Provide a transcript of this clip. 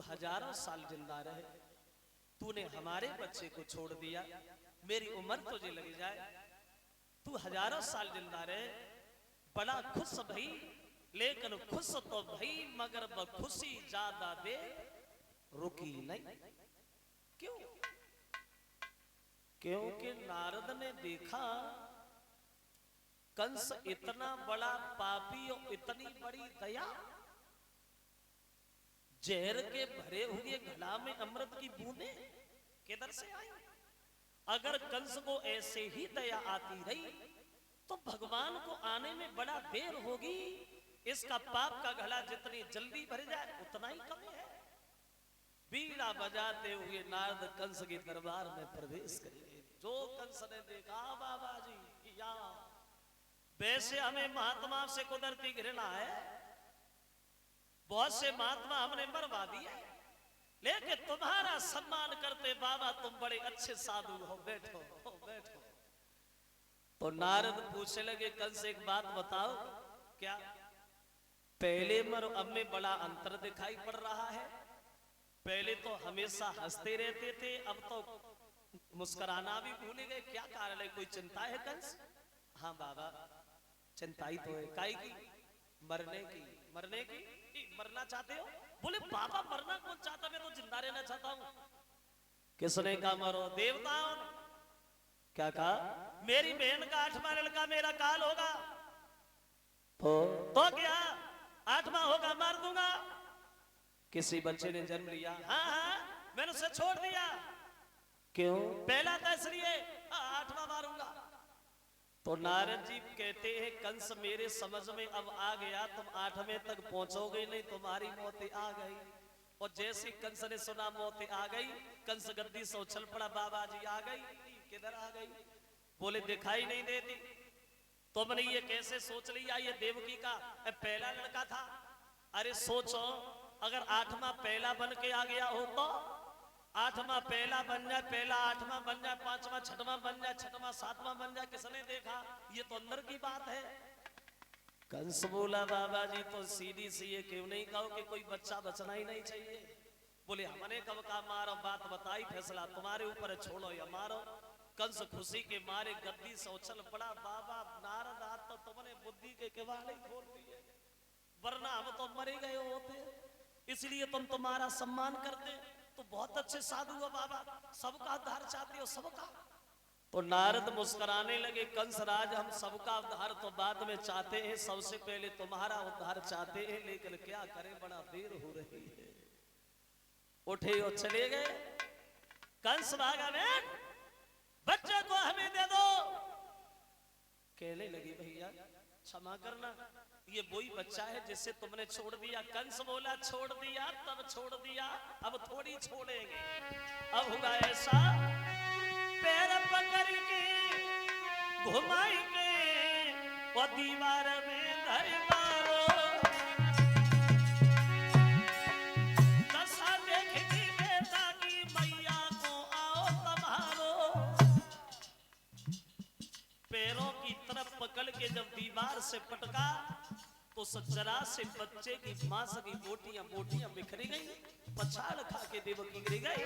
हजारों साल जिंदा रहे, तूने हमारे बच्चे को छोड़ दिया, मेरी उम्र तुझे लग जाए, तू हजारों साल जिंदा रहे। बड़ा खुश भई, लेकिन खुश तो भई मगर बखुशी ज्यादा दे रुकी नहीं। क्यों? क्योंकि नारद ने देखा कंस इतना बड़ा पापी और इतनी बड़ी दया, जहर के भरे हुए घड़ा में अमृत की बूंदें किधर से आई? अगर कंस को ऐसे ही दया आती रही तो भगवान को आने में बड़ा देर होगी। इसका पाप का घड़ा जितनी जल्दी भर जाए उतना ही कम है। बीड़ा बजाते हुए नारद कंस के दरबार में प्रवेश करेंगे। जो कंस ने देखा बाबा जी या वैसे हमें महात्मा से कुदरती घृणा है, बहुत से महात्मा हमने मरवा दिए, लेकिन तुम्हारा सम्मान करते बाबा, तुम बड़े अच्छे साधु हो, बैठो बैठो। तो नारद पूछने लगे कंस एक बात बताओ, क्या पहले मर अब में बड़ा अंतर दिखाई पड़ रहा है? पहले तो हमेशा हंसते रहते थे, अब तो मुस्कुराना भी भूल गए, क्या कारण है? कोई चिंता है कंस? हाँ बाबा चिंता ही तो है। काई की? मरने की। मरने की? मरना चाहते हो? बोले बाबा मरना कौन चाहता, मैं तो जिंदा रहना चाहता हूँ। किसने कहा मरो? देवताओं ने। क्या कहा? मेरी बहन का 8वां लड़का मेरा काल होगा तो क्या 8वां होगा मार दूंगा। किसी बच्चे ने जन्म लिया, हाँ हाँ मैंने उसे छोड़ दिया। क्यों? पहला था इसलिए, 8वां मारूंगा। तो नारद जी कहते हैं कंस मेरे समझ में अब आ गया, तुम 8वें तक पहुंचोगे नहीं, तुम्हारी मौतें आ गई। और जैसे कंस ने सुना मौतें आ गई, कंस गद्दी से उछल पड़ा, बाबा जी आ गई। किधर आ गई? बोले दिखाई नहीं देती। तुमने ये कैसे सोच लिया ये देवकी का पहला लड़का था? अरे सोचो, अगर 8वां पहला बन के आ गया हो तो 8वां पहला बन जाए, पहला 8वां बन जाए, 5वां 6वां बन जाए, 6वां 7वां बन जाए, किसने देखा? ये तो अंदर की बात है। कंस बोला बाबा जी तो सीधी सी ये क्यों नहीं कहो कि कोई बच्चा बचना ही नहीं चाहिए? बोले हमने कब कहा मारो, बात बताई, फैसला तुम्हारे ऊपर, छोड़ो या मारो। कंस खुशी के मारे गद्दी से उछल पड़ा, बाबा नारद आज तो तुमने बुद्धि के किवाड़े खोल दिए, वरना हम तो मरे गए होते, इसलिए तुम तुम्हारा सम्मान करते। तो बहुत अच्छे साधु हो बाबा, सबका उद्धार चाहते हो, सबका। तो नारद मुस्कुराने लगे, कंस राज हम सबका उद्धार तो बाद में चाहते हैं, सबसे पहले तुम्हारा उद्धार चाहते हैं, लेकिन क्या करें बड़ा देर हो रही है। उठे और चले गए। कंस भागा, बच्चे को हमें दे दो। कहने लगी भैया क्षमा करना, ये वही बच्चा है जिसे तुमने छोड़ दिया। कंस बोला छोड़ दिया तब छोड़ दिया, अब थोड़ी छोड़ेंगे। अब होगा ऐसा, पैर पकड़ के घुमाई के और दीवार में धर मारो, दशा देखती बेटा की मैया को आओ संभालो। पैरों की तरफ पकड़ के जब दीवार से पटका तो सज्जरा से बच्चे की मांस की बोटियां बिखरी गई, पछाड़ खा के देवकी गिर गई।